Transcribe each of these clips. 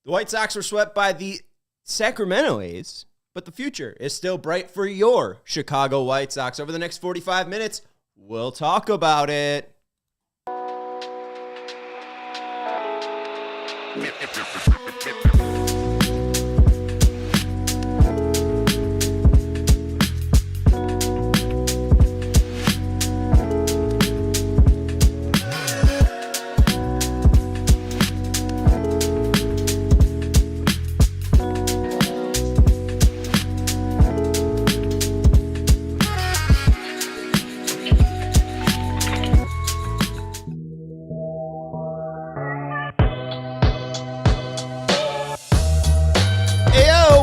The White Sox were swept by the Sacramento A's, but the future is still bright for your Chicago White Sox. Over the next 45 minutes, we'll talk about it.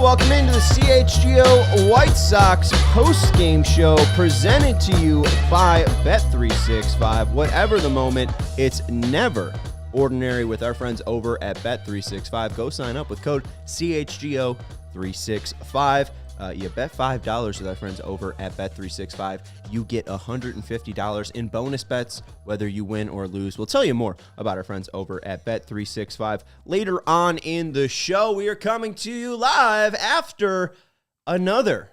Welcome into the CHGO White Sox post-game show presented to you by Bet365. Whatever the moment, it's never ordinary with our friends over at Bet365. Go sign up with code CHGO365. You bet $5 with our friends over at Bet365. You get $150 in bonus bets, whether you win or lose. We'll tell you more about our friends over at Bet365 later on in the show. We are coming to you live after another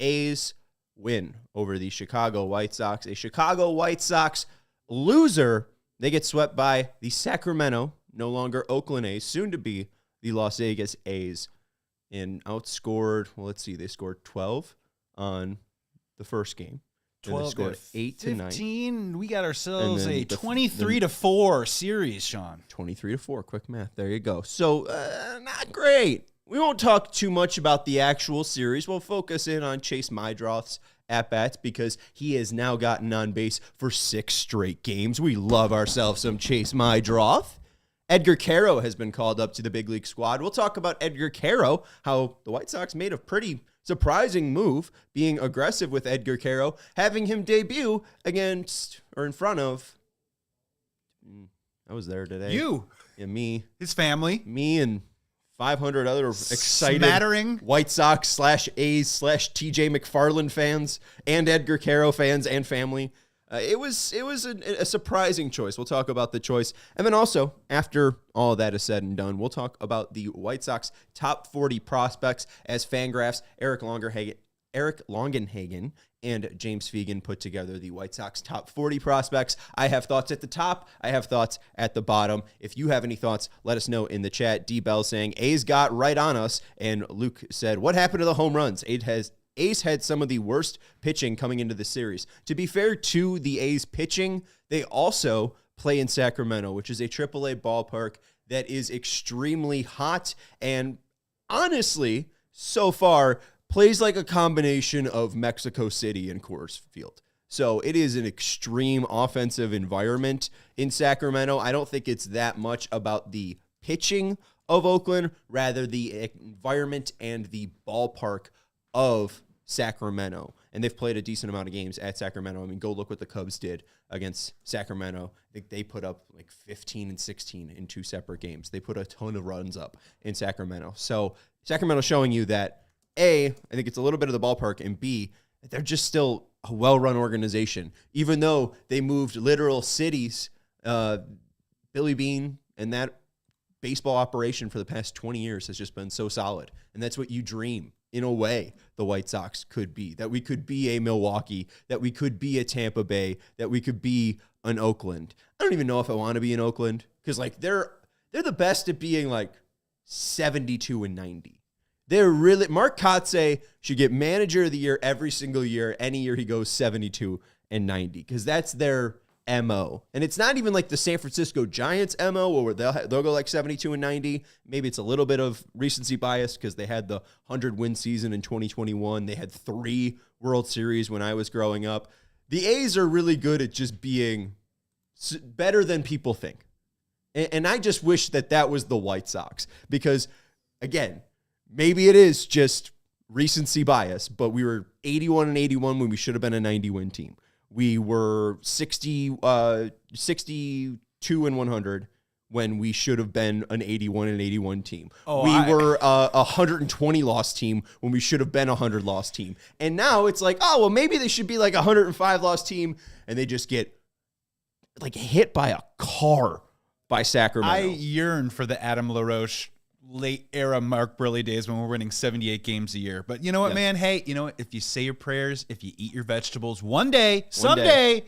A's win over the Chicago White Sox. A Chicago White Sox loser. They get swept by the Sacramento, no longer Oakland A's, soon to be the Las Vegas A's. And outscored, well, let's see, they scored 12 on the first game. 12 they scored 8 to 9. We got ourselves a 23-4 series, Sean. 23-4, quick math. There you go. So, not great. We won't talk too much about the actual series. We'll focus in on Chase Meidroth's at-bats because he has now gotten on base for 6 straight games. We love ourselves some Chase Meidroth. Edgar Quero has been called up to the big league squad. We'll talk about Edgar Quero, how the White Sox made a pretty surprising move, being aggressive with Edgar Quero, having him debut against, or in front of, I was there today. You. Yeah, me. His family. Me and 500 other excited smattering White Sox / A's / TJ McFarland fans and Edgar Quero fans and family. It was a surprising choice. We'll talk about the choice. And then also, after all that is said and done, we'll talk about the White Sox top 40 prospects as Fangraphs, Eric Longenhagen, and James Fegan put together the White Sox top 40 prospects. I have thoughts at the top. I have thoughts at the bottom. If you have any thoughts, let us know in the chat. D. Bell saying, A's got right on us. And Luke said, what happened to the home runs? A's had some of the worst pitching coming into the series. To be fair to the A's pitching, they also play in Sacramento, which is a AAA ballpark that is extremely hot and honestly, so far, plays like a combination of Mexico City and Coors Field. So it is an extreme offensive environment in Sacramento. I don't think it's that much about the pitching of Oakland, rather the environment and the ballpark of Sacramento. And they've played a decent amount of games at Sacramento. I mean, go look what the Cubs did against Sacramento. I think they put up like 15 and 16 in 2 separate games. They put a ton of runs up in Sacramento. So Sacramento showing you that, A, I think it's a little bit of the ballpark, and B, they're just still a well-run organization. Even though they moved literal cities, Billy Beane and that baseball operation for the past 20 years has just been so solid. And that's what you dream. In a way, the White Sox could be. That we could be a Milwaukee, that we could be a Tampa Bay, that we could be an Oakland. I don't even know if I want to be in Oakland because like they're the best at being like 72 and 90. They're really Mark Kotsay should get manager of the year every single year. Any year he goes 72 and 90 because that's their MO. And it's not even like the San Francisco Giants MO where they'll go like 72 and 90. Maybe it's a little bit of recency bias because they had the 100-win season in 2021. They had 3 World Series when I was growing up. The A's are really good at just being better than people think. And I just wish that was the White Sox because, again, maybe it is just recency bias, but we were 81 and 81 when we should have been a 90-win team. We were 62 and 100 when we should have been an 81 and 81 team. We were a 120 loss team when we should have been a 100 loss team. And now it's like, oh, well, maybe they should be like a 105 loss team, and they just get like hit by a car by Sacramento. I yearn for the Adam LaRoche late era Mark Burley days when we're winning 78 games a year. But you know what, man? Hey, you know what? If you say your prayers, if you eat your vegetables, someday,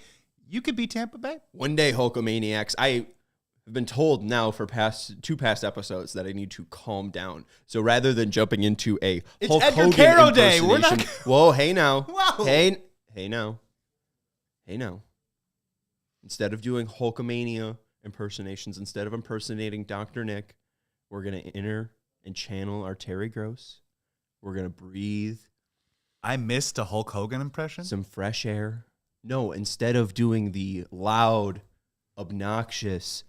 you could be Tampa Bay. One day, Hulkamaniacs. I have been told now for two past episodes that I need to calm down. So rather than jumping into a it's Hulk Edgar Hogan Quero Day. We're not. Whoa, hey now. Wow. Hey now. Instead of doing Hulkamania impersonations, instead of impersonating Dr. Nick, we're going to enter and channel our Terry Gross. We're going to breathe. I missed a Hulk Hogan impression. Some fresh air. No, instead of doing the loud, obnoxious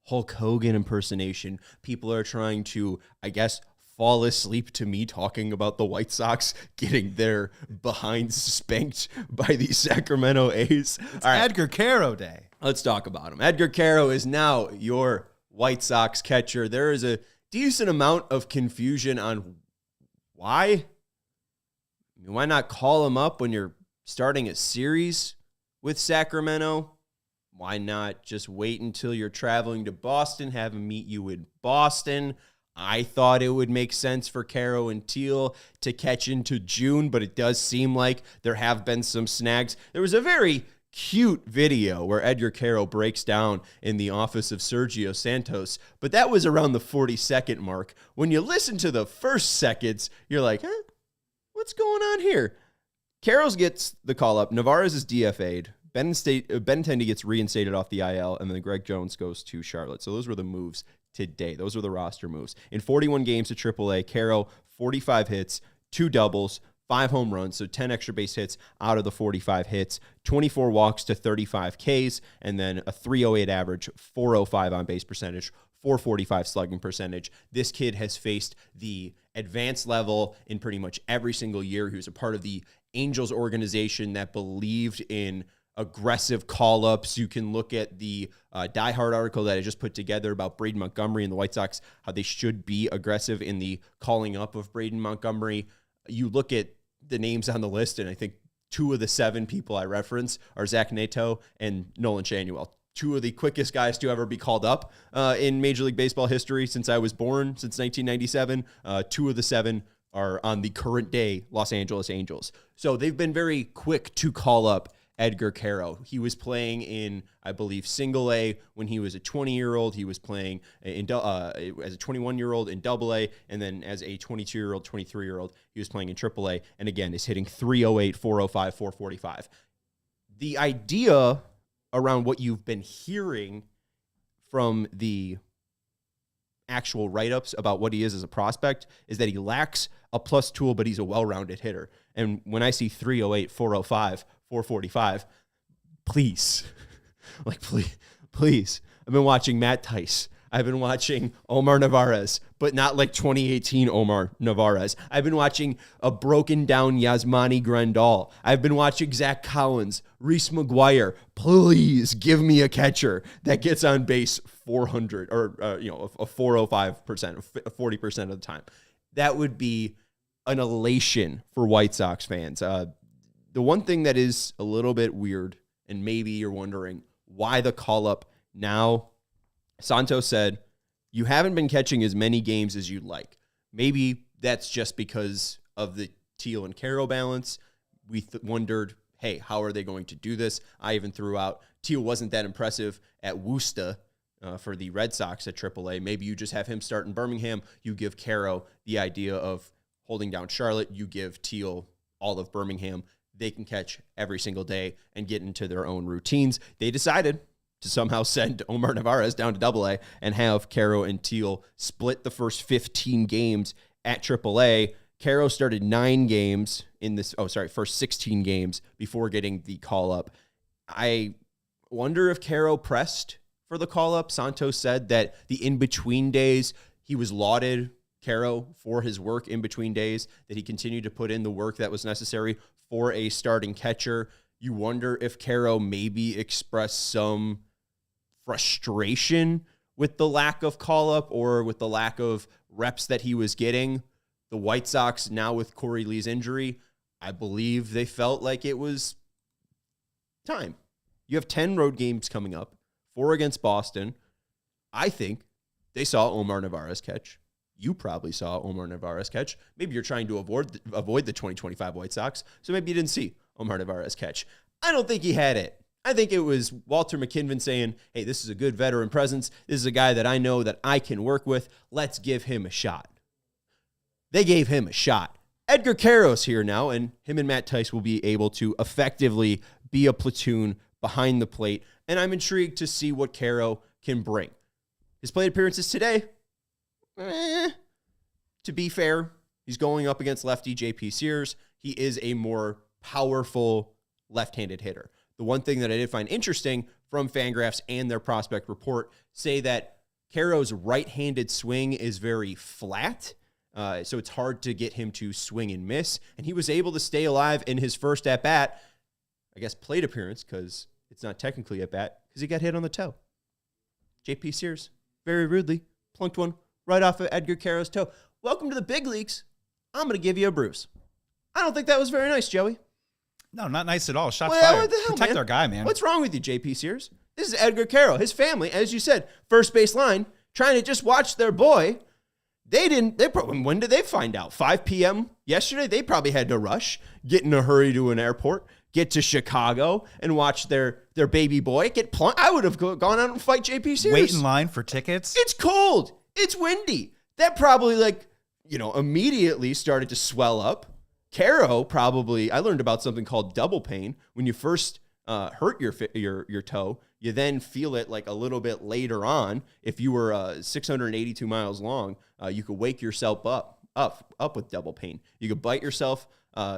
Hulk Hogan impersonation, people are trying to, I guess, fall asleep to me talking about the White Sox getting their behinds spanked by the Sacramento A's. It's Edgar Quero Day. Let's talk about him. Edgar Quero is now your White Sox catcher. There is a decent amount of confusion on why. I mean, why not call him up when you're starting a series with Sacramento? Why not just wait until you're traveling to Boston, have him meet you in Boston? I thought it would make sense for Quero and Teal to catch into June, but it does seem like there have been some snags. There was a very cute video where Edgar Quero breaks down in the office of Sergio Santos, but that was around the 40-second mark. When you listen to the first seconds, you're like, what's going on here? Quero gets the call up. Navarez is DFA'd. Benintendi gets reinstated off the IL, and then Greg Jones goes to Charlotte. So those were the moves today. Those were the roster moves. In 41 games at AAA, Quero, 45 hits, 2 doubles, 5 home runs, so 10 extra base hits out of the 45 hits, 24 walks to 35 Ks, and then a 308 average, 405 on base percentage, 445 slugging percentage. This kid has faced the advanced level in pretty much every single year. He was a part of the Angels organization that believed in aggressive call-ups. You can look at the Die Hard article that I just put together about Braden Montgomery and the White Sox, how they should be aggressive in the calling up of Braden Montgomery. You look at the names on the list, and I think 2 of the 7 people I reference are Zach Neto and Nolan Shanuel. 2 of the quickest guys to ever be called up in Major League Baseball history since I was born, since 1997. 2 of the 7 are on the current day Los Angeles Angels. So they've been very quick to call up Edgar Quero. He was playing in, I believe, Single A when he was a 20-year-old. He was playing as a 21-year-old in Double A, and then as a 22-year-old, 23-year-old, he was playing in Triple A, and again, is hitting 308, 405, 445. The idea around what you've been hearing from the actual write-ups about what he is as a prospect is that he lacks a plus tool, but he's a well-rounded hitter. And when I see 308, 405, 445, please, please. I've been watching Matt Tice. I've been watching Omar Narvaez, but not like 2018 Omar Narvaez. I've been watching a broken down Yasmani Grandal. I've been watching Zach Collins, Reese McGuire. Please give me a catcher that gets on base 400 or a 405%, 40% of the time. That would be an elation for White Sox fans. The one thing that is a little bit weird, and maybe you're wondering why the call-up now, Santos said, you haven't been catching as many games as you'd like. Maybe that's just because of the Teal and Quero balance. We wondered, hey, how are they going to do this? I even threw out, Teal wasn't that impressive at Worcester for the Red Sox at AAA. Maybe you just have him start in Birmingham. You give Quero the idea of holding down Charlotte. You give Teal all of Birmingham. They can catch every single day and get into their own routines. They decided to somehow send Omar Narvaez down to Double-A and have Quero and Teal split the first 15 games at AAA. Quero started 9 games in this, first 16 games before getting the call-up. I wonder if Quero pressed for the call-up. Santos said that the in-between days, he was lauded, Quero, for his work in between days, that he continued to put in the work that was necessary for a starting catcher. You wonder if Quero maybe expressed some frustration with the lack of call-up or with the lack of reps that he was getting. The White Sox, now with Corey Lee's injury, I believe they felt like it was time. You have 10 road games coming up, 4 against Boston. I think they saw Omar Narvaez catch. You probably saw Omar Narvaez catch. Maybe you're trying to avoid the 2025 White Sox, so maybe you didn't see Omar Narvaez catch. I don't think he had it. I think it was Walter McKinven saying, hey, this is a good veteran presence. This is a guy that I know that I can work with. Let's give him a shot. They gave him a shot. Edgar Quero's here now, and him and Matt Tice will be able to effectively be a platoon behind the plate, and I'm intrigued to see what Quero can bring. His plate appearances today, to be fair, he's going up against lefty J.P. Sears. He is a more powerful left-handed hitter. The one thing that I did find interesting from Fangraphs and their prospect report say that Quero's right-handed swing is very flat, so it's hard to get him to swing and miss. And he was able to stay alive in his first at-bat, I guess plate appearance, because it's not technically at-bat, because he got hit on the toe. J.P. Sears, very rudely, plunked one right off of Edgar Quero's toe. Welcome to the big leagues. I'm going to give you a bruise. I don't think that was very nice, Joey. No, not nice at all. Shots fired. What the hell, Protect man? our guy, man. What's wrong with you, J.P. Sears? This is Edgar Quero. His family, as you said, first base line, trying to just watch their boy. When did they find out? 5 p.m. yesterday? They probably had to rush, get in a hurry to an airport, get to Chicago, and watch their baby boy get plunked. I would have gone out and fight J.P. Sears. Wait in line for tickets? It's cold. It's windy. That probably, immediately started to swell up. Quero probably, I learned about something called double pain. When you first hurt your toe, you then feel it like a little bit later on. If you were 682 miles long, you could wake yourself up with double pain. You could bite yourself,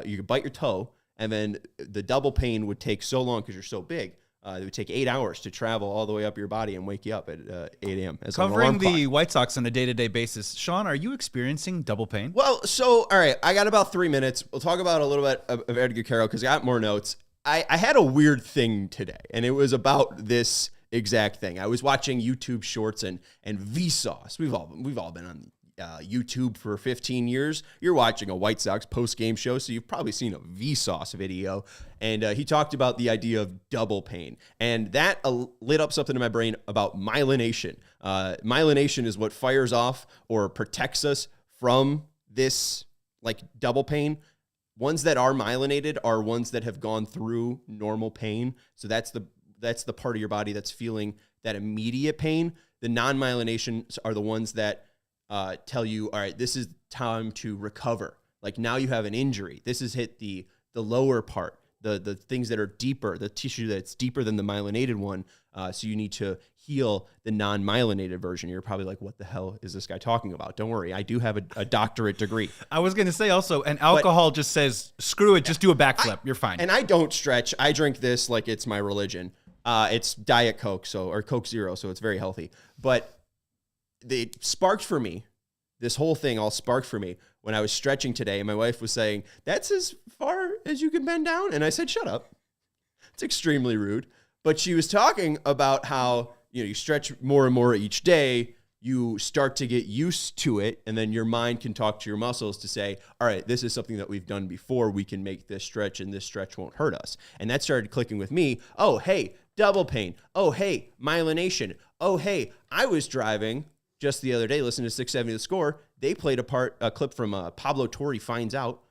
you could bite your toe, and then the double pain would take so long because you're so big. It would take 8 hours to travel all the way up your body and wake you up at 8 a.m. Covering the White Sox on a day-to-day basis. Sean, are you experiencing double pain? Well, all right, I got about 3 minutes. We'll talk about a little bit of Edgar Quero because I got more notes. I had a weird thing today, and it was about this exact thing. I was watching YouTube Shorts and Vsauce. We've all been on YouTube for 15 years. You're watching a White Sox post-game show, so you've probably seen a Vsauce video. And he talked about the idea of double pain. And that lit up something in my brain about myelination. Myelination is what fires off or protects us from this double pain. Ones that are myelinated are ones that have gone through normal pain. So that's the part of your body that's feeling that immediate pain. The non-myelinations are the ones that tell you, all right, this is time to recover. Like now you have an injury. This has hit the lower part, the things that are deeper, the tissue that's deeper than the myelinated one. So you need to heal the non-myelinated version. You're probably like, what the hell is this guy talking about? Don't worry. I do have a doctorate degree. I was going to say also, and alcohol just says, screw it, just do a backflip. You're fine. And I don't stretch. I drink this like it's my religion. It's Diet Coke, or Coke Zero, so it's very healthy. But it sparked for me. This whole thing all sparked for me when I was stretching today, and my wife was saying, that's as far as you can bend down? And I said, shut up. It's extremely rude. But she was talking about how, you stretch more and more each day, you start to get used to it, and then your mind can talk to your muscles to say, all right, this is something that we've done before. We can make this stretch, and this stretch won't hurt us. And that started clicking with me. Oh, hey, double pain. Oh, hey, myelination. Oh, hey, I was driving just the other day, listening to 670 The Score. They played a clip from Pablo Torre Finds Out,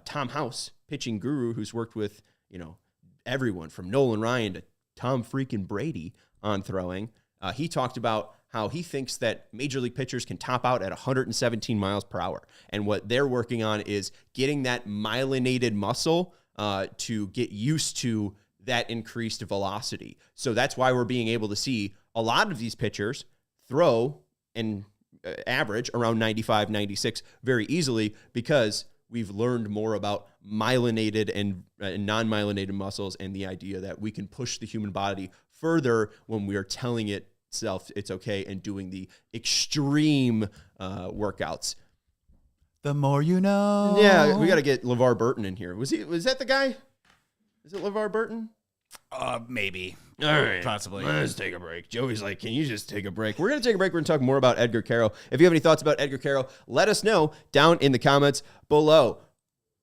Tom House, pitching guru who's worked with, everyone from Nolan Ryan to Tom freaking Brady on throwing. He talked about how he thinks that major league pitchers can top out at 117 miles per hour. And what they're working on is getting that myelinated muscle to get used to that increased velocity. So that's why we're being able to see a lot of these pitchers throw and average around 95, 96 very easily, because we've learned more about myelinated and non-myelinated muscles and the idea that we can push the human body further when we are telling itself it's okay and doing the extreme workouts. The more you know. Yeah, we got to get LeVar Burton in here. Was that the guy? Is it LeVar Burton? Maybe. All right. Possibly. Let's take a break. Joey's like, can you just take a break? We're going to take a break. We're going to talk more about Edgar Quero. If you have any thoughts about Edgar Quero, let us know down in the comments below.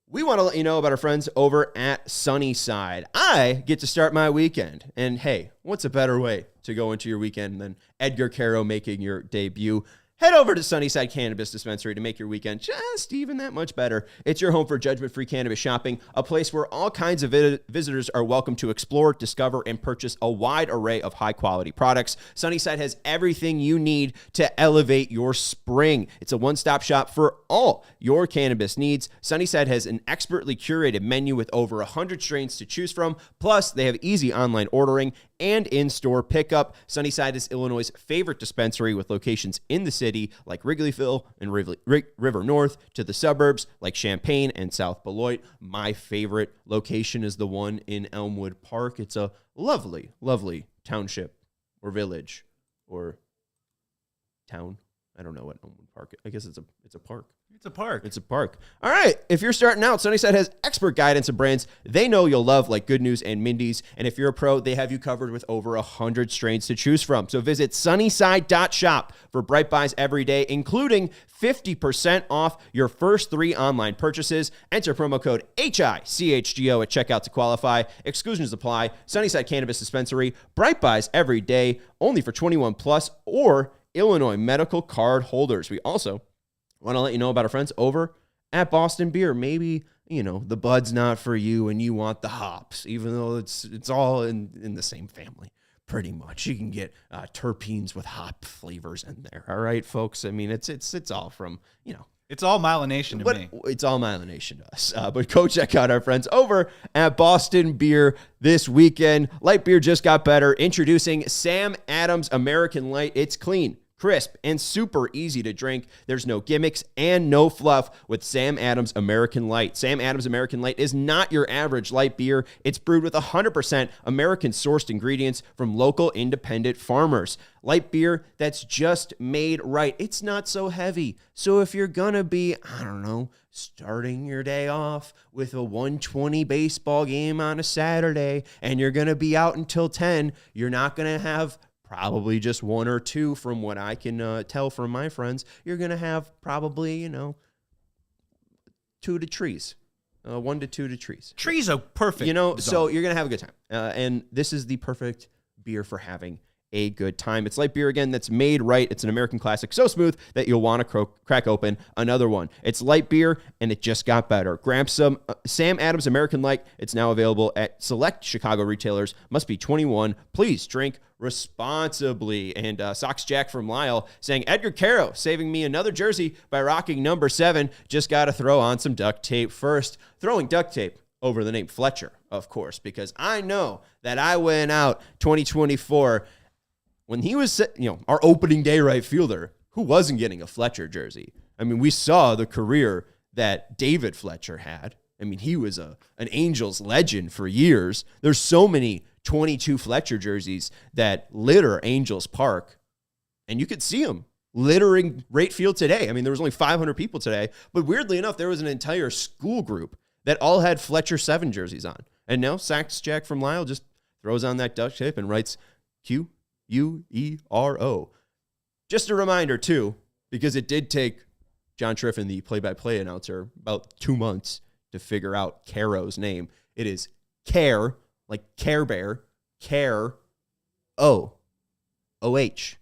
We want to let you know about our friends over at Sunnyside. I get to start my weekend. And hey, what's a better way to go into your weekend than Edgar Quero making your debut? Head over to Sunnyside Cannabis Dispensary to make your weekend just even that much better. It's your home for judgment-free cannabis shopping, a place where all kinds of visitors are welcome to explore, discover, and purchase a wide array of high-quality products. Sunnyside has everything you need to elevate your spring. It's a one-stop shop for all your cannabis needs. Sunnyside has an expertly curated menu with over 100 strains to choose from. Plus, they have easy online ordering and in-store pickup. Sunnyside is Illinois' favorite dispensary with locations in the city like Wrigleyville and River North, to the suburbs like Champaign and South Beloit. My favorite location is the one in Elmwood Park. It's a lovely, lovely township or village or town. I don't know what Elmwood Park is. I guess it's a park. It's a park. It's a park. All right. If you're starting out, Sunnyside has expert guidance and brands they know you'll love, like Good News and Mindy's. And if you're a pro, they have you covered with over 100 strains to choose from. So visit sunnyside.shop for bright buys every day, including 50% off your first 3 online purchases. Enter promo code HICHGO at checkout to qualify. Exclusions apply. Sunnyside Cannabis Dispensary. Bright buys every day, only for 21 plus or Illinois medical card holders. We also want to let you know about our friends over at Boston Beer. Maybe, the bud's not for you and you want the hops, even though it's all in the same family, pretty much. You can get terpenes with hop flavors in there. All right, folks? I mean, it's all from, It's all myelination to me. It's all myelination to us. But go check out our friends over at Boston Beer this weekend. Light beer just got better. Introducing Sam Adams American Light. It's clean, crisp, and super easy to drink. There's no gimmicks and no fluff with Sam Adams American Light. Sam Adams American Light is not your average light beer. It's brewed with 100% American-sourced ingredients from local independent farmers. Light beer that's just made right. It's not so heavy. So if you're gonna be, starting your day off with a 1:20 baseball game on a Saturday, and you're gonna be out until 10, you're not gonna have probably just 1 or 2 from what I can tell from my friends. You're going to have probably, 2 to trees. 1 to 2 to trees. Trees are perfect. So you're going to have a good time. And this is the perfect beer for having a good time. It's light beer, again, that's made right. It's an American classic, so smooth that you'll want to crack open another one. It's light beer, and it just got better. Grab some Sam Adams American Light. It's now available at select Chicago retailers. Must be 21. Please drink responsibly. And Sox Jack from Lyle saying, Edgar Quero saving me another jersey by rocking number 7. Just got to throw on some duct tape first. Throwing duct tape over the name Fletcher, of course, because I know that I went out 2024 when he was, our opening day right fielder, who wasn't getting a Fletcher jersey. I mean, we saw the career that David Fletcher had. I mean, he was an Angels legend for years. There's so many 22 Fletcher jerseys that litter Angels Park, and you could see them littering right field today. I mean, there was only 500 people today, but weirdly enough, there was an entire school group that all had Fletcher 7 jerseys on. And now Sox Jack from Lyle just throws on that duct tape and writes Quero. Just a reminder, too, because it did take John Triffin, the play-by-play announcer, about 2 months to figure out Quero's name. It is Care, like Care Bear, Care, O-O-H.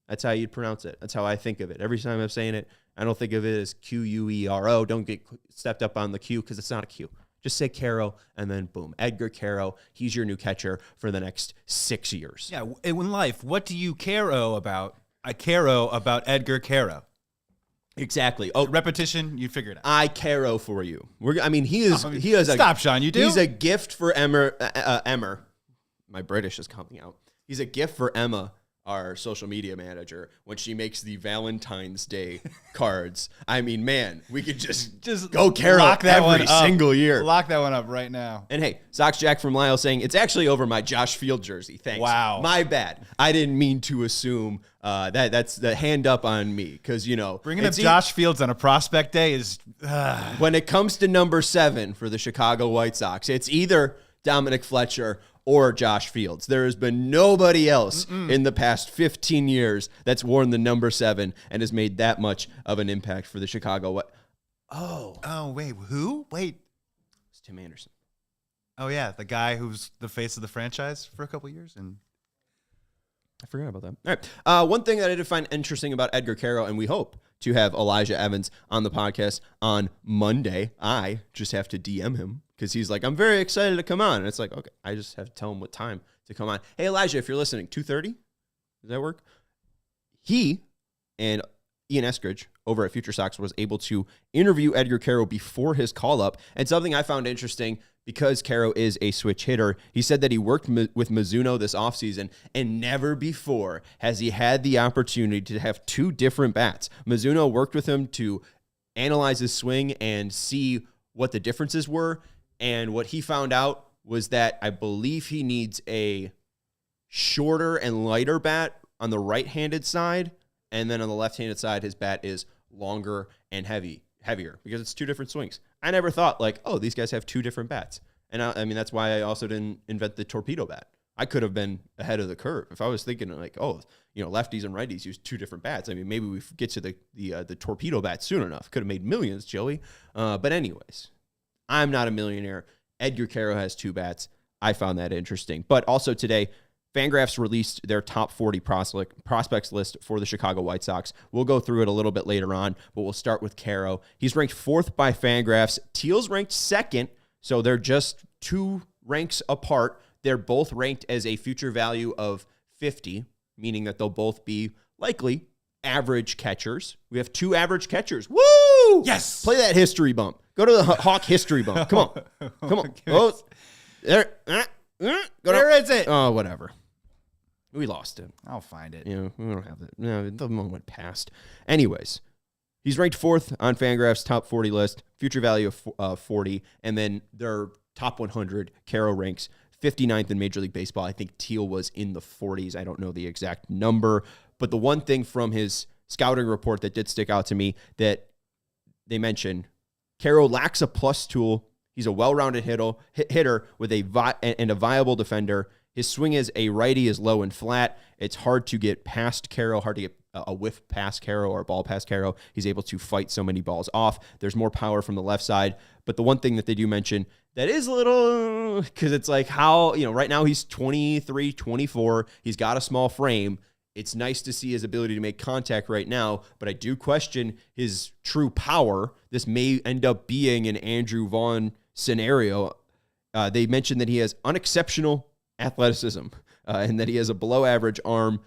That's how you'd pronounce it. That's how I think of it. Every time I'm saying it, I don't think of it as Quero. Don't get stepped up on the Q because it's not a Q. Just say Quero, and then boom. Edgar Quero, he's your new catcher for the next 6 years. Yeah, in life, what do you care about? I care about Edgar Quero. Exactly. Oh, repetition, you figure it out. I Quero for you. He is. Stop, Sean. You do. He's a gift for Emmer. My British is coming out. He's a gift for Emma, our social media manager, when she makes the Valentine's Day cards. I mean, man, we could just go Quero every single year. Lock that one up right now. And hey, Sox Jack from Lyle saying, it's actually over my Josh Field jersey. Thanks. Wow. My bad. I didn't mean to assume that's the hand up on me because, bringing up Josh Fields on a prospect day is... When it comes to number 7 for the Chicago White Sox, it's either Dominic Fletcher or Josh Fields. There has been nobody else in the past 15 years that's worn the number 7 and has made that much of an impact for the Chicago White. Oh, wait, who? Wait. It's Tim Anderson. Oh, yeah, the guy who's the face of the franchise for a couple years. And I forgot about that. All right. One thing that I did find interesting about Edgar Quero, and we hope to have Elijah Evans on the podcast on Monday. I just have to DM him because he's like, I'm very excited to come on. And it's like, okay, I just have to tell him what time to come on. Hey, Elijah, if you're listening, 2:30? Does that work? He and Ian Eskridge over at Future Sox was able to interview Edgar Quero before his call-up. And something I found interesting, because Quero is a switch hitter, he said that he worked with Mizuno this offseason, and never before has he had the opportunity to have two different bats. Mizuno worked with him to analyze his swing and see what the differences were. And what he found out was that I believe he needs a shorter and lighter bat on the right-handed side, and then on the left-handed side, his bat is longer and heavier because it's two different swings. I never thought like, oh, these guys have two different bats. And I mean, that's why I also didn't invent the torpedo bat. I could have been ahead of the curve if I was thinking like, oh, lefties and righties use two different bats. I mean, maybe we get to the torpedo bat soon enough. Could have made millions, Joey. But anyways, I'm not a millionaire. Edgar Quero has two bats. I found that interesting. But also today, Fangraphs released their top 40 prospects list for the Chicago White Sox. We'll go through it a little bit later on, but we'll start with Quero. He's ranked 4th by Fangraphs. Teal's ranked 2nd, so they're just 2 ranks apart. They're both ranked as a future value of 50, meaning that they'll both be likely average catchers. We have 2 average catchers. Woo! Yes! Play that history bump. Go to the Hawk history bump. Come on. Come on. Oh, there. Where is it? Oh, whatever. We lost it. I'll find it. We don't have it. No, the moment passed. Anyways, he's ranked 4th on Fangraphs' top 40 list, future value of 40, and then their top 100, Quero ranks 59th in Major League Baseball. I think Teal was in the 40s. I don't know the exact number, but the one thing from his scouting report that did stick out to me that they mentioned, Quero lacks a plus tool. He's a well-rounded hitter with a viable defender. His swing as a righty is low and flat. It's hard to get past Quero, hard to get a whiff past Quero or a ball past Quero. He's able to fight so many balls off. There's more power from the left side. But the one thing that they do mention that is a little, because it's like how, right now he's 23, 24. He's got a small frame. It's nice to see his ability to make contact right now, but I do question his true power. This may end up being an Andrew Vaughn scenario. They mentioned that he has unexceptional athleticism and that he has a below average arm.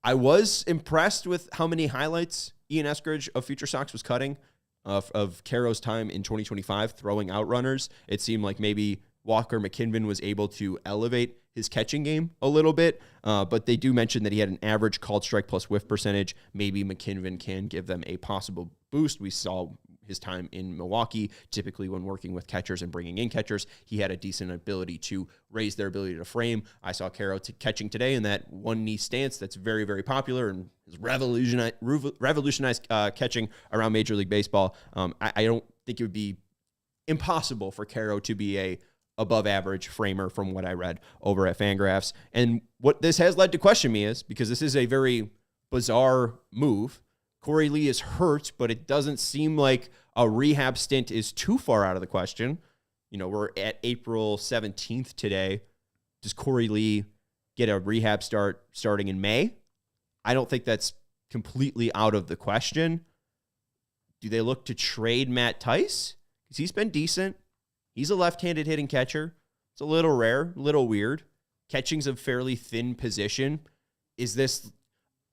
I was impressed with how many highlights Ian Eskridge of Future Sox was cutting of Quero's time in 2025 throwing out runners. It seemed like maybe Walker McKinnon was able to elevate his catching game a little bit, but they do mention that he had an average called strike plus whiff percentage. Maybe McKinnon can give them a possible boost. We saw his time in Milwaukee, typically when working with catchers and bringing in catchers, he had a decent ability to raise their ability to frame. I saw Quero catching today in that one knee stance that's very, very popular and has revolutionized catching around Major League Baseball. I don't think it would be impossible for Quero to be a above average framer from what I read over at Fangraphs. And what this has led to question me is, because this is a very bizarre move, Corey Lee is hurt, but it doesn't seem like a rehab stint is too far out of the question. We're at April 17th today. Does Corey Lee get a rehab starting in May? I don't think that's completely out of the question. Do they look to trade Matt Tice? Because he's been decent. He's a left-handed hitting catcher. It's a little rare, a little weird. Catching's a fairly thin position. Is this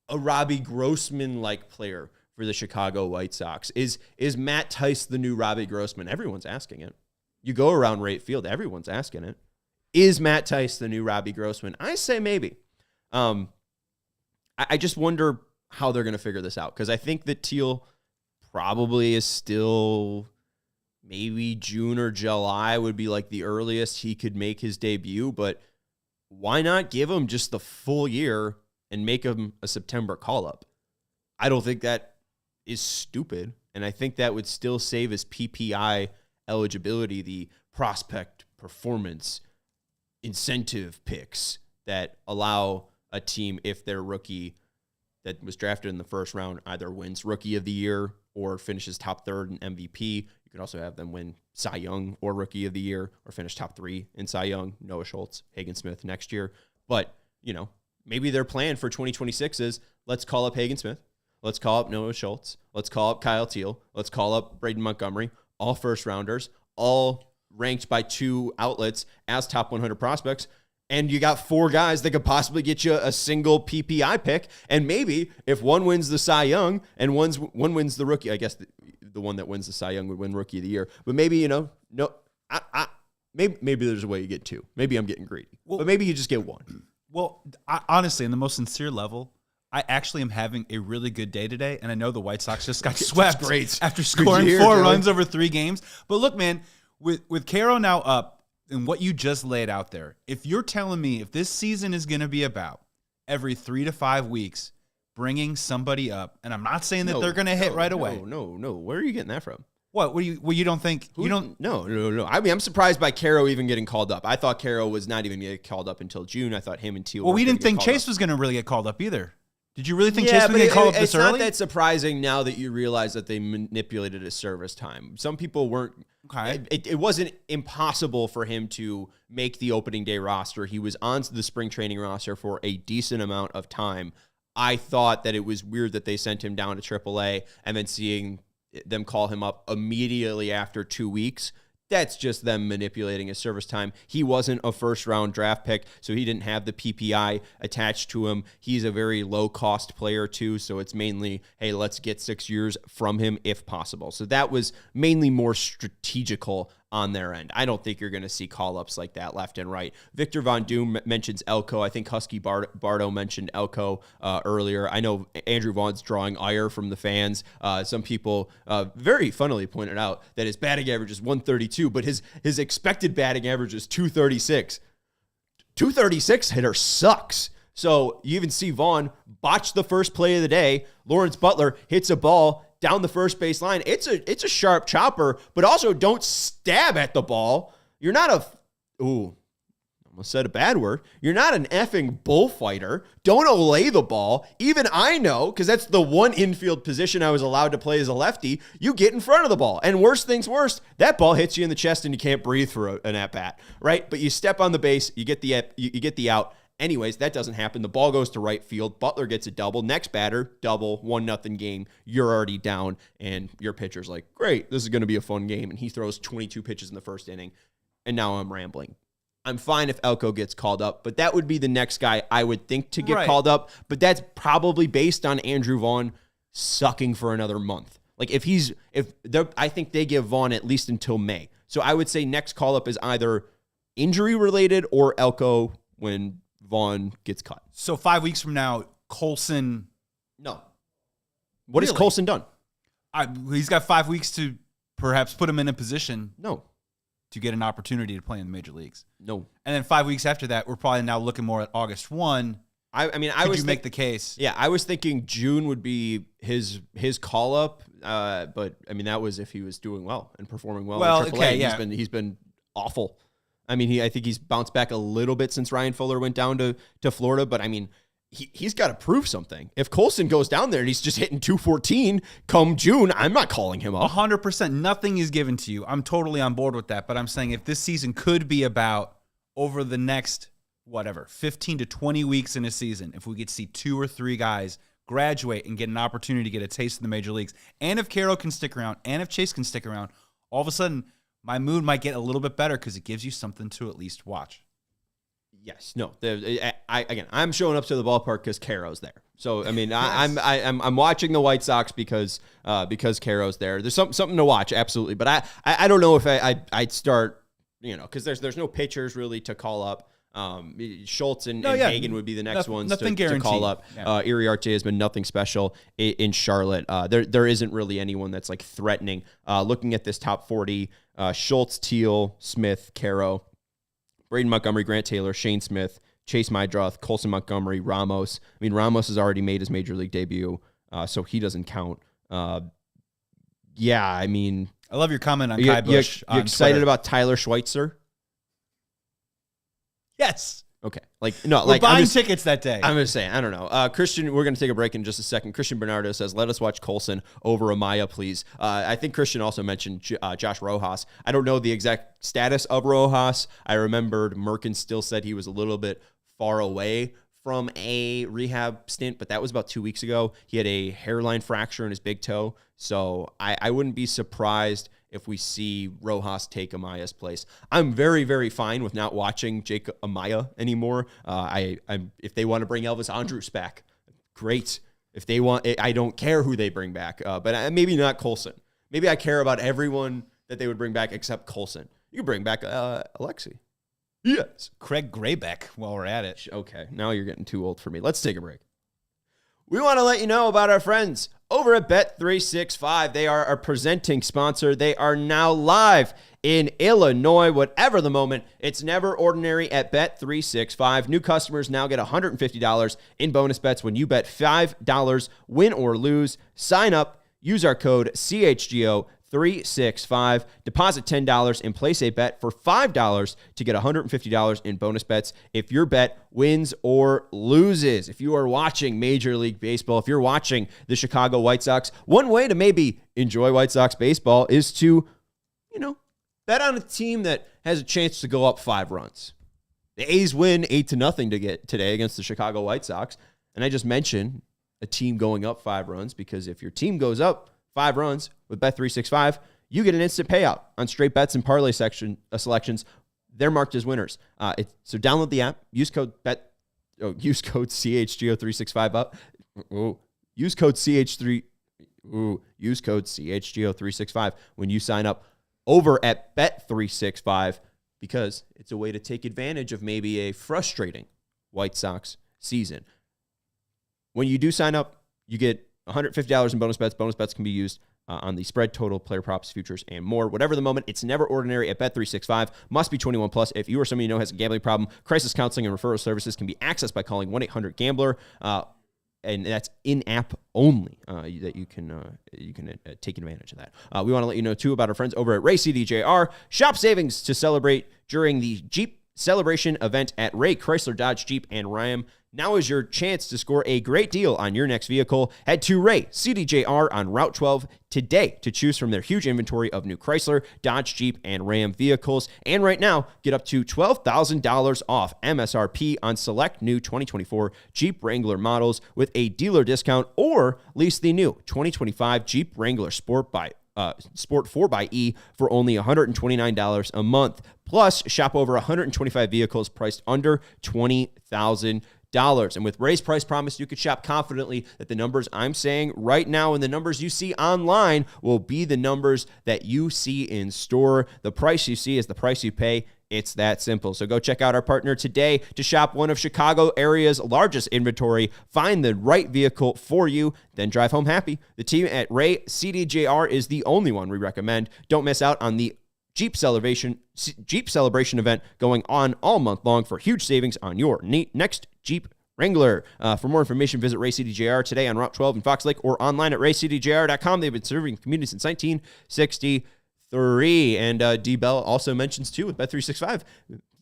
a Robbie Grossman-like player for the Chicago White Sox? Is Matt Tice the new Robbie Grossman? Everyone's asking it. You go around right field, everyone's asking it. Is Matt Tice the new Robbie Grossman? I say maybe. I just wonder how they're going to figure this out, because I think that Teal probably is still maybe June or July would be like the earliest he could make his debut, but why not give him just the full year and make him a September call-up? I don't think that is stupid, and I think that would still save his PPI eligibility, the prospect performance incentive picks that allow a team, if their rookie that was drafted in the first round either wins Rookie of the Year or finishes top 3rd in MVP. You can also have them win Cy Young or Rookie of the Year or finish top 3 in Cy Young, Noah Schultz, Hagen Smith next year. But, maybe their plan for 2026 is let's call up Hagen Smith. Let's call up Noah Schultz. Let's call up Kyle Teal. Let's call up Braden Montgomery, all first rounders, all ranked by 2 outlets as top 100 prospects. And you got 4 guys that could possibly get you a single PPI pick. And maybe if one wins the Cy Young and one wins the rookie, I guess the one that wins the Cy Young would win Rookie of the Year. But maybe, maybe there's a way you get 2. Maybe I'm getting greedy. But maybe you just get 1. Well, honestly, in the most sincere level, I actually am having a really good day today. And I know the White Sox just got swept after scoring 4 runs over 3 games. But look, man, with Quero now up, and what you just laid out there, if you're telling me if this season is going to be about every 3 to 5 weeks bringing somebody up, and I'm not saying that they're going to hit right away. No. Where are you getting that from? What? You don't think? You don't? No. I mean, I'm surprised by Quero even getting called up. I thought Quero was not even going to get called up until June. I thought him and Teal. Well, we didn't think Chase was going to really get called up either. Did you really think Chase was going to get called up this early? It's not that surprising now that you realize that they manipulated his service time. Some people weren't. Okay. It wasn't impossible for him to make the opening day roster. He was on the spring training roster for a decent amount of time. I thought that it was weird that they sent him down to AAA and then seeing them call him up immediately after 2 weeks. That's just them manipulating his service time. He wasn't a first-round draft pick, so he didn't have the PPI attached to him. He's a very low-cost player, too, so it's mainly, hey, let's get 6 years from him if possible. So that was mainly more strategical on their end. I don't think you're going to see call-ups like that left and right. Victor Von Doom mentions Elko. I think Husky Bardo mentioned Elko earlier. I know Andrew Vaughn's drawing ire from the fans. Some people very funnily pointed out that his batting average is 132, but his expected batting average is 236. 236 hitter sucks. So you even see Vaughn botch the first play of the day. Lawrence Butler hits a ball down the first base line. It's a sharp chopper, but also don't stab at the ball. You're not almost said a bad word. You're not an effing bullfighter. Don't olay the ball. Even I know, because that's the one infield position I was allowed to play as a lefty. You get in front of the ball. And worst things worst, that ball hits you in the chest and you can't breathe for an at-bat, right? But you step on the base, you get the out. Anyways, that doesn't happen. The ball goes to right field. Butler gets a double. Next batter, double, 1-0 game. You're already down, and your pitcher's like, great, this is going to be a fun game. And he throws 22 pitches in the first inning, and now I'm rambling. I'm fine if Elko gets called up, but that would be the next guy I would think to get called up. But that's probably based on Andrew Vaughn sucking for another month. Like I think they give Vaughn at least until May. So I would say next call up is either injury related or Elko when Vaughn gets cut. So 5 weeks from now, Colson. No. What has Colson done? He's got 5 weeks to perhaps put him in a position. No. To get an opportunity to play in the major leagues. No. And then 5 weeks after that, we're probably now looking more at August 1. Could you make the case? Yeah, I was thinking June would be his call up, but I mean that was if he was doing well and performing well. Well, in AAA. okay, yeah. He's been awful. I mean, I think he's bounced back a little bit since Ryan Fuller went down to Florida, but I mean, he's got to prove something. If Colson goes down there and he's just hitting 214 come June, I'm not calling him up. 100%. Nothing is given to you. I'm totally on board with that, but I'm saying if this season could be about over the next, 15 to 20 weeks in a season, if we could see 2 or 3 guys graduate and get an opportunity to get a taste in the major leagues, and if Quero can stick around, and if Chase can stick around, all of a sudden, my mood might get a little bit better because it gives you something to at least watch. Yes, no. I'm showing up to the ballpark because Quero's there. So I mean, yes. I'm watching the White Sox because Quero's there. There's something to watch, absolutely. But I don't know if I'd start, because there's no pitchers really to call up. Schultz and Hagen would be the next ones to call up. Yeah. Iriarte has been nothing special in Charlotte. There isn't really anyone that's like threatening. Looking at this top 40, Schultz, Teal, Smith, Quero, Braden Montgomery, Grant Taylor, Shane Smith, Chase Meidroth, Colson Montgomery, Ramos. I mean, Ramos has already made his major league debut, so he doesn't count. Yeah, I mean, I love your comment on Kai Busch. You excited Twitter about Tyler Schweitzer? Yes. Okay. We're buying tickets that day. I'm just saying, I don't know. Christian, we're going to take a break in just a second. Christian Bernardo says, let us watch Colson over Amaya, please. I think Christian also mentioned Josh Rojas. I don't know the exact status of Rojas. I remembered Merkin still said he was a little bit far away from a rehab stint, but that was about 2 weeks ago. He had a hairline fracture in his big toe, so I wouldn't be surprised if we see Rojas take Amaya's place. I'm very, very fine with not watching Jake Amaya anymore. If they want to bring Elvis Andrus back, great. If they want, I don't care who they bring back, but maybe not Colson. Maybe I care about everyone that they would bring back except Colson. You can bring back ALLCITY. Yes. Craig Graybeck while we're at it. Okay, now you're getting too old for me. Let's take a break. We want to let you know about our friends over at Bet365. They are our presenting sponsor. They are now live in Illinois. Whatever the moment, it's never ordinary at Bet365. New customers now get $150 in bonus bets when you bet $5, win or lose. Sign up, use our code CHGO365. Deposit $10 and place a bet for $5 to get $150 in bonus bets if your bet wins or loses. If you are watching Major League Baseball, if you're watching the Chicago White Sox, one way to maybe enjoy White Sox baseball is to, bet on a team that has a chance to go up 5 runs. The A's win 8-0 to get today against the Chicago White Sox. And I just mentioned a team going up 5 runs because if your team goes up 5 runs with Bet365, you get an instant payout on straight bets and parlay selections. They're marked as winners. So download the app, use code CHGO365 up. Use code CHGO365 when you sign up over at Bet365 because it's a way to take advantage of maybe a frustrating White Sox season. When you do sign up, you get $150 in bonus bets. Bonus bets can be used on the spread, total, player props, futures, and more. Whatever the moment, it's never ordinary at Bet365. Must be 21 plus. If you or somebody you know has a gambling problem, crisis counseling and referral services can be accessed by calling 1-800-GAMBLER. And that's in-app only that you can take advantage of that. We want to let you know, too, about our friends over at Ray CDJR. Shop savings to celebrate during the Jeep Celebration event at Ray Chrysler Dodge Jeep and Ram. Now is your chance to score a great deal on your next vehicle. Head to Ray CDJR on Route 12 today to choose from their huge inventory of new Chrysler, Dodge, Jeep, and Ram vehicles. And right now, get up to $12,000 off MSRP on select new 2024 Jeep Wrangler models with a dealer discount, or lease the new 2025 Jeep Wrangler Sport 4xE for only $129 a month. Plus, shop over 125 vehicles priced under $20,000. And with Ray's Price Promise, you can shop confidently that the numbers I'm saying right now and the numbers you see online will be the numbers that you see in store. The price you see is the price you pay. It's that simple. So go check out our partner today to shop one of Chicago area's largest inventory. Find the right vehicle for you, then drive home happy. The team at Ray CDJR is the only one we recommend. Don't miss out on the Jeep Celebration event going on all month long for huge savings on your next Jeep Wrangler. For more information, visit Ray CDJR today on Route 12 in Fox Lake or online at raycdjr.com. They've been serving the community since 1963. And D. Bell also mentions, too, with Bet365,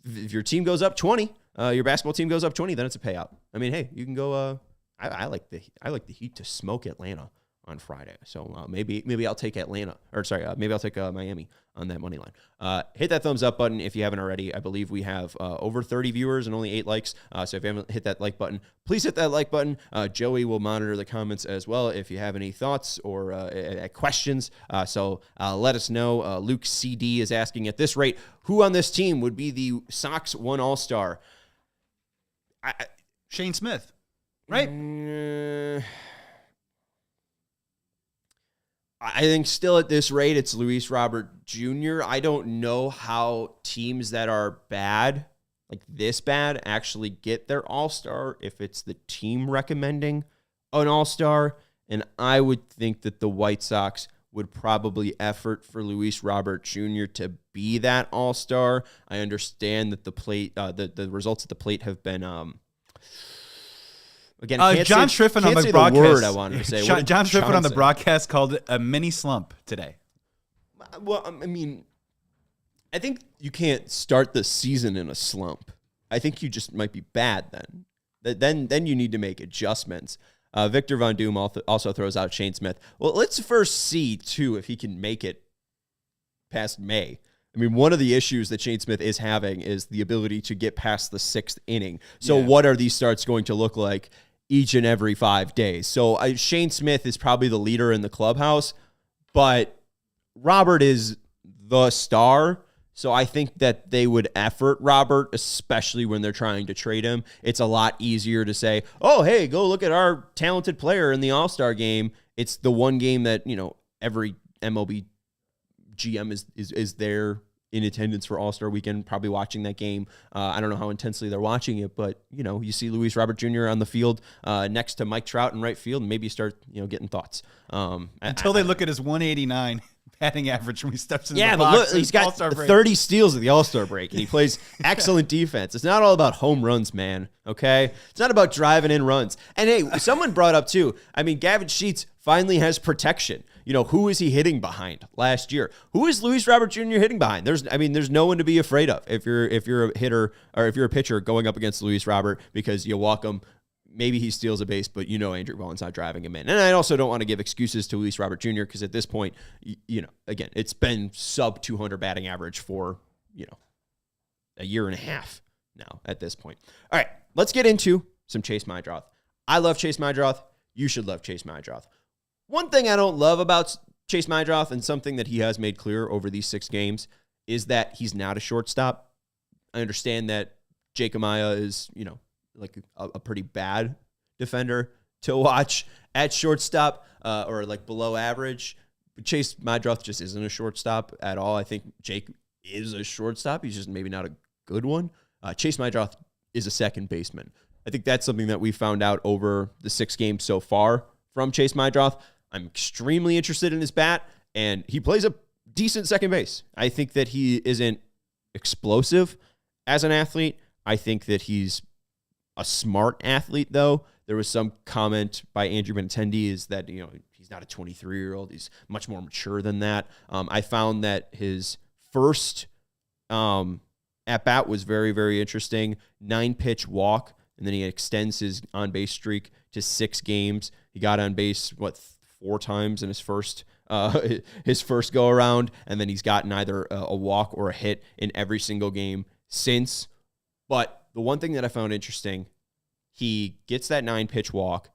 if your team goes up 20, your basketball team goes up 20, then it's a payout. I mean, hey, you can go. I like the Heat to smoke Atlanta on Friday. So maybe I'll take Atlanta. Maybe I'll take Miami on that money line. Hit that thumbs up button if you haven't already. I believe we have over 30 viewers and only 8 likes. So if you haven't hit that like button, please hit that like button. Joey will monitor the comments as well if you have any thoughts or questions. So let us know. Luke CD is asking, at this rate, who on this team would be the Sox 1 All-Star? Shane Smith, right? I think still at this rate, it's Luis Robert Jr. I don't know how teams that are bad, like this bad, actually get their all-star if it's the team recommending an all-star. And I would think that the White Sox would probably effort for Luis Robert Jr. to be that all-star. I understand that the results at the plate have been again, John Striffen on the broadcast. Word I wanted to say. John Striffen on the broadcast called it a mini slump today. Well, I mean, I think you can't start the season in a slump. I think you just might be bad then. Then you need to make adjustments. Victor Von Doom also throws out Shane Smith. Well, let's first see, too, if he can make it past May. I mean, one of the issues that Shane Smith is having is the ability to get past the 6th inning. So what are these starts going to look like each and every 5 days? So Shane Smith is probably the leader in the clubhouse, but Robert is the star. So I think that they would effort Robert, especially when they're trying to trade him. It's a lot easier to say, oh, hey, go look at our talented player in the All-Star game. It's the one game that, every MLB GM is there in attendance for All-Star Weekend, probably watching that game. I don't know how intensely they're watching it, but, you see Luis Robert Jr. on the field next to Mike Trout in right field, and maybe you start, getting thoughts. Until they look at his 189 batting average when he steps in the box. Look, he's got 30 steals at the All-Star break, and he plays excellent defense. It's not all about home runs, man, okay? It's not about driving in runs. And, hey, someone brought up, too, Gavin Sheets finally has protection. Who is he hitting behind last year? Who is Luis Robert Jr. hitting behind? There's no one to be afraid of if you're a hitter or if you're a pitcher going up against Luis Robert, because you walk him. Maybe he steals a base, but Andrew Bowen's not driving him in. And I also don't want to give excuses to Luis Robert Jr. because at this point, again, it's been sub 200 batting average for, a year and a half now at this point. All right, let's get into some Chase Meidroth. I love Chase Meidroth. You should love Chase Meidroth. One thing I don't love about Chase Meidroth, and something that he has made clear over these 6 games, is that he's not a shortstop. I understand that Jake Amaya is, like a pretty bad defender to watch at shortstop, or like below average. But Chase Meidroth just isn't a shortstop at all. I think Jake is a shortstop. He's just maybe not a good one. Chase Meidroth is a second baseman. I think that's something that we found out over the 6 games so far from Chase Meidroth. I'm extremely interested in his bat, and he plays a decent second base. I think that he isn't explosive as an athlete. I think that he's a smart athlete, though. There was some comment by Andrew Benintendi that, he's not a 23-year-old. He's much more mature than that. I found that his first at-bat was very, very interesting. 9-pitch walk, and then he extends his on-base streak to 6 games. He got on base, 4 times in his first go-around, and then he's gotten either a walk or a hit in every single game since. But the one thing that I found interesting, he gets that 9-pitch walk,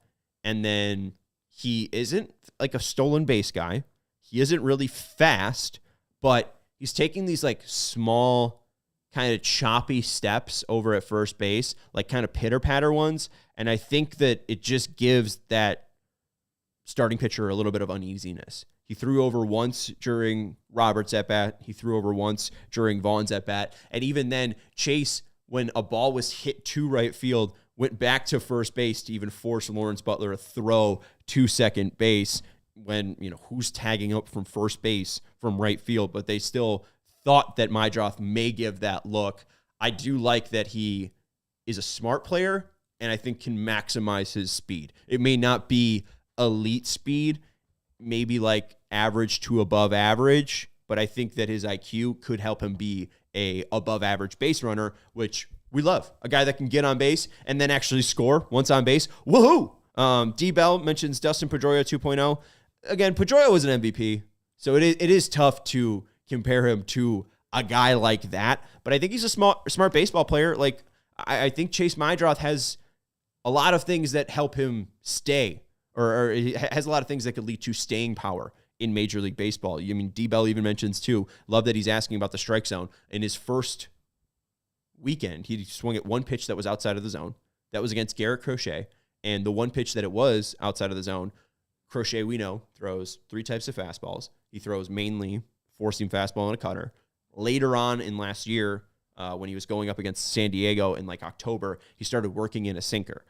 and then he isn't like a stolen base guy. He isn't really fast, but he's taking these like small, kind of choppy steps over at first base, like kind of pitter-patter ones. And I think that it just gives that starting pitcher a little bit of uneasiness. He threw over once during Robert's at-bat. He threw over once during Vaughn's at-bat. And even then, Chase, when a ball was hit to right field, went back to first base to even force Lawrence Butler to throw to second base when, who's tagging up from first base from right field. But they still thought that Meidroth may give that look. I do like that he is a smart player, and I think can maximize his speed. It may not be elite speed, maybe like average to above average, but I think that his IQ could help him be a above average base runner, which we love. A guy that can get on base and then actually score once on base. Woohoo! D-Bell mentions Dustin Pedroia 2.0. Again, Pedroia was an MVP, so it is tough to compare him to a guy like that, but I think he's a smart baseball player. Like, I think Chase Meidroth has a lot of things that help him stay, or he has a lot of things that could lead to staying power in Major League Baseball. I mean, D-Bell even mentions, too, love that he's asking about the strike zone. In his first weekend, he swung at one pitch that was outside of the zone. That was against Garrett Crochet. And the one pitch that it was outside of the zone, Crochet, we know, throws 3 types of fastballs. He throws mainly four-seam fastball and a cutter. Later on in last year, when he was going up against San Diego in like October, he started working in a sinker.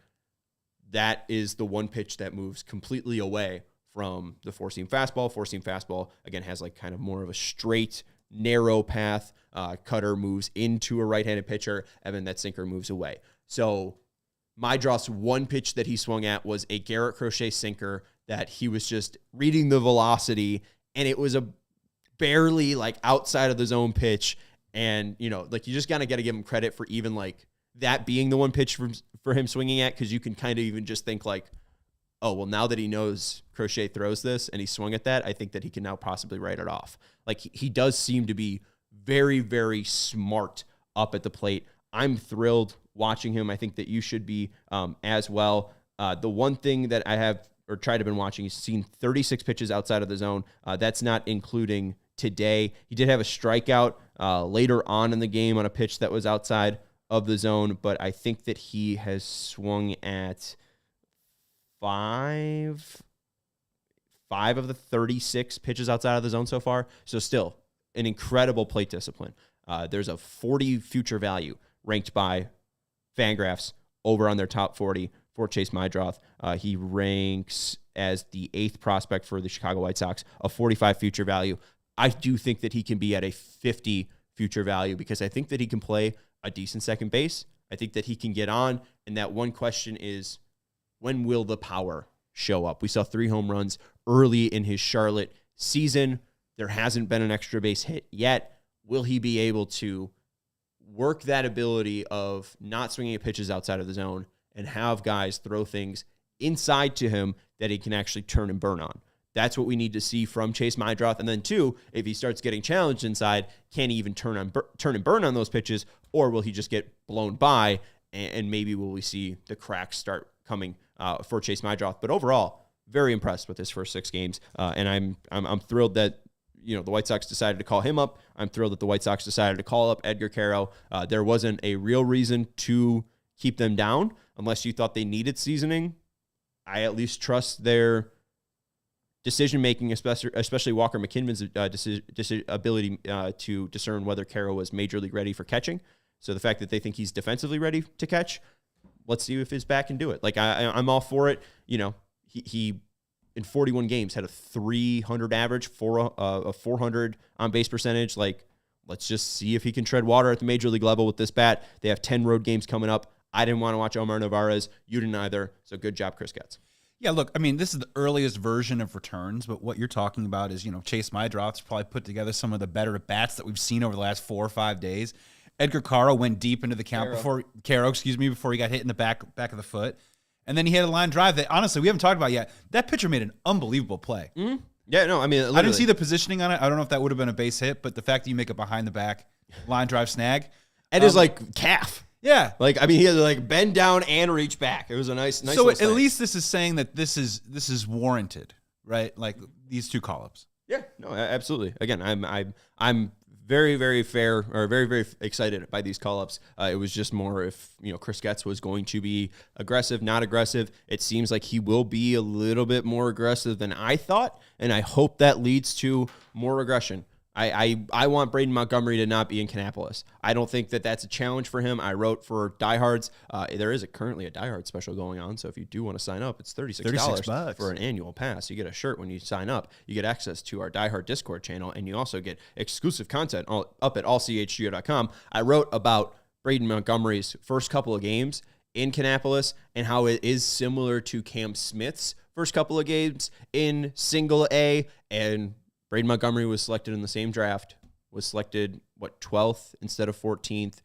That is the one pitch that moves completely away from the four-seam fastball. Four-seam fastball, again, has like kind of more of a straight, narrow path. Cutter moves into a right-handed pitcher, and then that sinker moves away. So Meidroth's one pitch that he swung at was a Garrett Crochet sinker that he was just reading the velocity, and it was a barely like outside of the zone pitch. And, like you just kind of got to give him credit for even like that being the one pitch for him swinging at, because you can kind of even just think like, oh, well, now that he knows Crochet throws this and he swung at that, I think that he can now possibly write it off. Like he does seem to be very, very smart up at the plate. I'm thrilled watching him. I think that you should be as well. The one thing that I have or tried to been watching, he's seen 36 pitches outside of the zone. That's not including today. He did have a strikeout later on in the game on a pitch that was outside of the zone, but I think that he has swung at five of the 36 pitches outside of the zone so far. So still an incredible plate discipline. There's a 40 future value ranked by Fangraphs over on their top 40 for Chase Meidroth. He ranks as the 8th prospect for the Chicago White Sox, a 45 future value. I do think that he can be at a 50 future value because I think that he can play a decent second base. I think that he can get on. And that one question is, when will the power show up? We saw 3 home runs early in his Charlotte season. There hasn't been an extra base hit yet. Will he be able to work that ability of not swinging at pitches outside of the zone and have guys throw things inside to him that he can actually turn and burn on? That's what we need to see from Chase Meidroth. And then 2, if he starts getting challenged inside, can he even turn and burn on those pitches, or will he just get blown by? And maybe will we see the cracks start coming for Chase Meidroth? But overall, very impressed with his first 6 games, and I'm thrilled that the White Sox decided to call him up. I'm thrilled that the White Sox decided to call up Edgar Quero. There wasn't a real reason to keep them down unless you thought they needed seasoning. I at least trust their decision-making, especially Walker McKinmon's ability to discern whether Quero was major league ready for catching. So the fact that they think he's defensively ready to catch, let's see if his back can do it. Like I'm all for it. He in 41 games had a 300 average, a 400 on base percentage. Like, let's just see if he can tread water at the major league level with this bat. They have 10 road games coming up. I didn't want to watch Omar Narvaez. You didn't either. So good job, Chris Getz. Yeah, look, I mean, this is the earliest version of returns, but what you're talking about is, Chase Meidroth's probably put together some of the better at-bats that we've seen over the last 4 or 5 days. Edgar Quero went deep into the count before he got hit in the back of the foot. And then he had a line drive that, honestly, we haven't talked about yet. That pitcher made an unbelievable play. Mm-hmm. Yeah, no, I mean, literally. I didn't see the positioning on it. I don't know if that would have been a base hit, but the fact that you make a behind-the-back line drive snag. It is like calf. Yeah. Like, I mean, he had to like bend down and reach back. It was a nice So at least this is saying that this is warranted, right? Like these 2 call-ups. Yeah, no, absolutely. Again, I'm very, very fair or very, very excited by these call-ups. It was just more if, Chris Getz was going to be aggressive, not aggressive. It seems like he will be a little bit more aggressive than I thought, and I hope that leads to more aggression. I want Braden Montgomery to not be in Kannapolis. I don't think that that's a challenge for him. I wrote for diehards. There is currently a diehard special going on, so if you do want to sign up, it's $36 for an annual pass. You get a shirt when you sign up. You get access to our diehard Discord channel, and you also get exclusive content up at allchgo.com. I wrote about Braden Montgomery's first couple of games in Kannapolis and how it is similar to Cam Smith's first couple of games in Single A, and Braden Montgomery was selected in the same draft, was selected, 12th instead of 14th.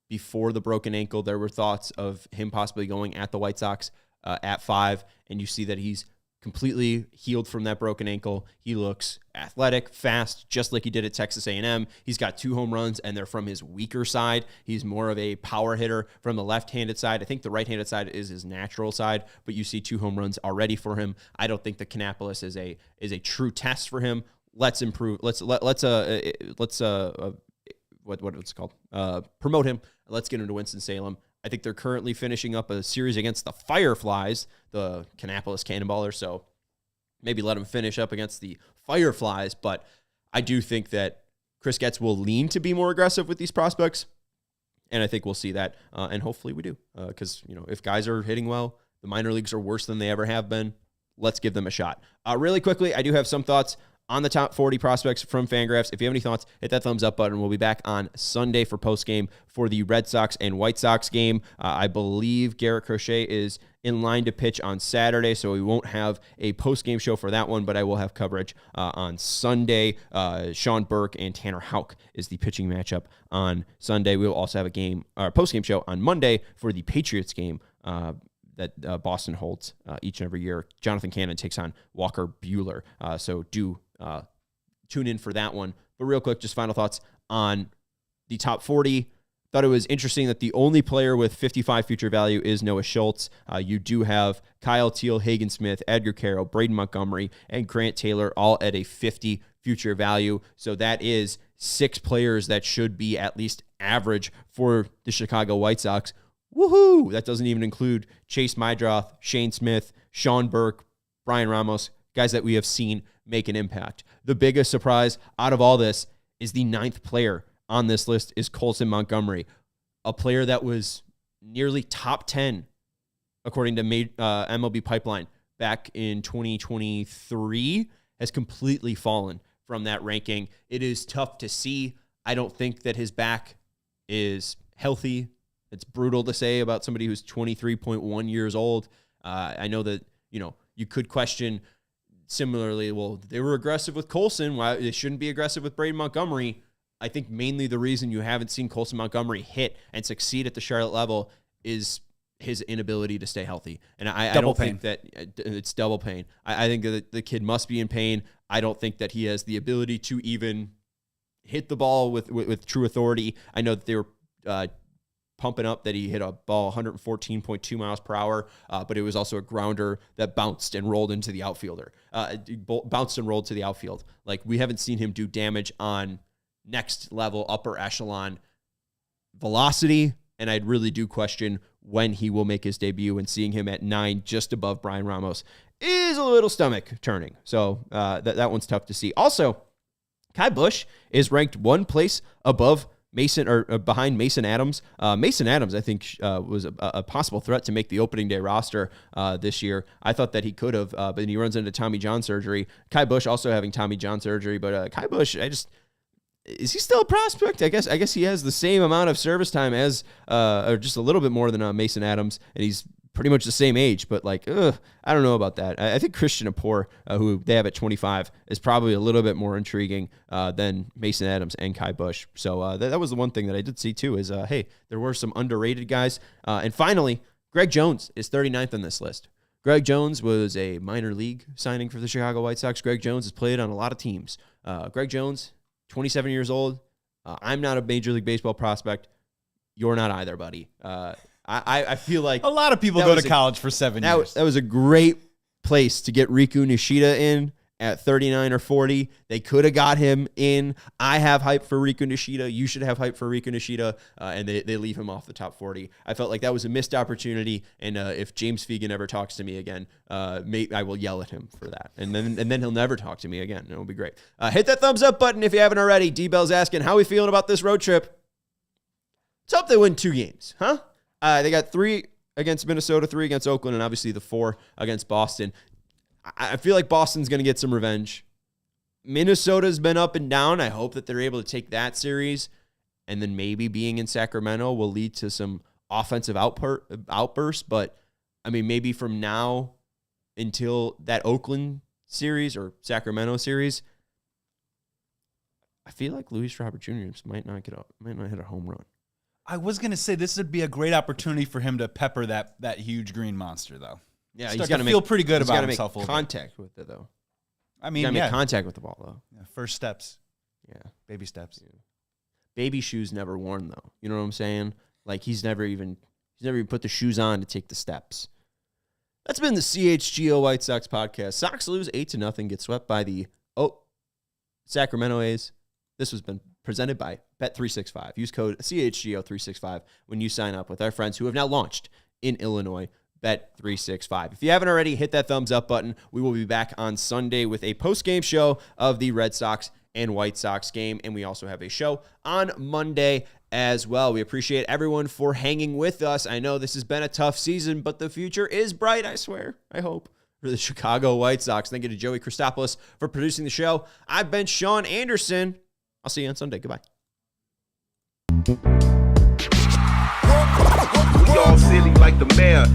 Before the broken ankle, there were thoughts of him possibly going at the White Sox at 5, and you see that he's completely healed from that broken ankle. He looks athletic, fast, just like he did at Texas A&M. He's got 2 home runs, and they're from his weaker side. He's more of a power hitter from the left-handed side. I think the right-handed side is his natural side, but you see 2 home runs already for him. I don't think the Kannapolis is a true test for him. Let's improve. Let's what's it called? Promote him. Let's get him to Winston-Salem. I think they're currently finishing up a series against the Fireflies, the Kannapolis Cannonballers. So maybe let him finish up against the Fireflies. But I do think that Chris Getz will lean to be more aggressive with these prospects, and I think we'll see that. And hopefully we do, because if guys are hitting well, the minor leagues are worse than they ever have been. Let's give them a shot. Really quickly, I do have some thoughts on the top 40 prospects from Fangraphs. If you have any thoughts, hit that thumbs up button. We'll be back on Sunday for postgame for the Red Sox and White Sox game. I believe Garrett Crochet is in line to pitch on Saturday, so we won't have a postgame show for that one, but I will have coverage on Sunday. Sean Burke and Tanner Houck is the pitching matchup on Sunday. We will also have a postgame show on Monday for the Patriots game that Boston holds each and every year. Jonathan Cannon takes on Walker Buehler. So do tune in for that one. But real quick, just final thoughts on the top 40. Thought it was interesting that the only player with 55 future value is Noah Schultz. You do have Kyle Teal, Hagen Smith, Edgar Quero, Braden Montgomery, and Grant Taylor all at a 50 future value. So that is 6 players that should be at least average for the Chicago White Sox. Woohoo! That doesn't even include Chase Meidroth, Shane Smith, Sean Burke, Brian Ramos, guys that we have seen make an impact. The biggest surprise out of all this is the 9th player on this list is Colson Montgomery, a player that was nearly top 10, according to MLB Pipeline, back in 2023, has completely fallen from that ranking. It is tough to see. I don't think that his back is healthy. It's brutal to say about somebody who's 23.1 years old. I know that, you could question similarly, well, they were aggressive with Colson. Why they shouldn't be aggressive with Braden Montgomery? I think mainly the reason you haven't seen Colson Montgomery hit and succeed at the Charlotte level is his inability to stay healthy. And I don't think that it's double pain. I think that the kid must be in pain. I don't think that he has the ability to even hit the ball with true authority. I know that they were pumping up that he hit a ball 114.2 miles per hour, but it was also a grounder that bounced and rolled into the outfielder. Bounced and rolled to the outfield. Like, we haven't seen him do damage on next level, upper echelon velocity, and I really do question when he will make his debut, and seeing him at 9 just above Brian Ramos is a little stomach turning. So that one's tough to see. Also, Kai Busch is ranked 1 place above Mason, or behind Mason Adams. Mason Adams, I think, was a possible threat to make the opening day roster this year. I thought that he could have, but then he runs into Tommy John surgery. Kai Busch also having Tommy John surgery, but Kai Busch, is he still a prospect? I guess he has the same amount of service time as, or just a little bit more than Mason Adams, and he's pretty much the same age. But I don't know about that. I think Christian Apor, who they have at 25, is probably a little bit more intriguing than Mason Adams and Kai Busch. So that was the one thing that I did see too. Is hey, there were some underrated guys. And finally, Greg Jones is 39th on this list. Greg Jones was a minor league signing for the Chicago White Sox. Greg Jones has played on a lot of teams. Greg Jones, 27 years old. I'm not a Major League Baseball prospect. You're not either, buddy. I feel like a lot of people go to college for 7 years. That was a great place to get Riku Nishida in at 39 or 40. They could have got him in. I have hype for Riku Nishida. You should have hype for Riku Nishida. And they leave him off the top 40. I felt like that was a missed opportunity. And if James Fegan ever talks to me again, I will yell at him for that. And then he'll never talk to me again. It'll be great. Hit that thumbs up button if you haven't already. D-Bell's asking, how are we feeling about this road trip? Let's hope they win 2 games, huh? They got 3 against Minnesota, 3 against Oakland, and obviously the 4 against Boston. I feel like Boston's going to get some revenge. Minnesota's been up and down. I hope that they're able to take that series, and then maybe being in Sacramento will lead to some offensive outbursts. But, I mean, maybe from now until that Oakland series or Sacramento series, I feel like Luis Robert Jr. might not hit a home run. I was going to say this would be a great opportunity for him to pepper that huge green monster, though. Yeah, he's got to feel pretty good about himself. Make contact with it, though. I mean, make contact with the ball, though. Yeah, first steps. Yeah, baby steps. Yeah. Baby shoes never worn, though. You know what I'm saying? Like he's never even put the shoes on to take the steps. That's been the CHGO White Sox podcast. Sox lose 8-0, get swept by the Sacramento A's. This has been presented by Bet365. Use code CHGO365 when you sign up with our friends who have now launched in Illinois. Bet365. If you haven't already, hit that thumbs up button. We will be back on Sunday with a post-game show of the Red Sox and White Sox game, and we also have a show on Monday as well. We appreciate everyone for hanging with us. I know this has been a tough season, but the future is bright, I swear. I hope. For the Chicago White Sox. Thank you to Joey Christopoulos for producing the show. I've been Sean Anderson. I'll see you on Sunday. Goodbye. We all silly like the mayor.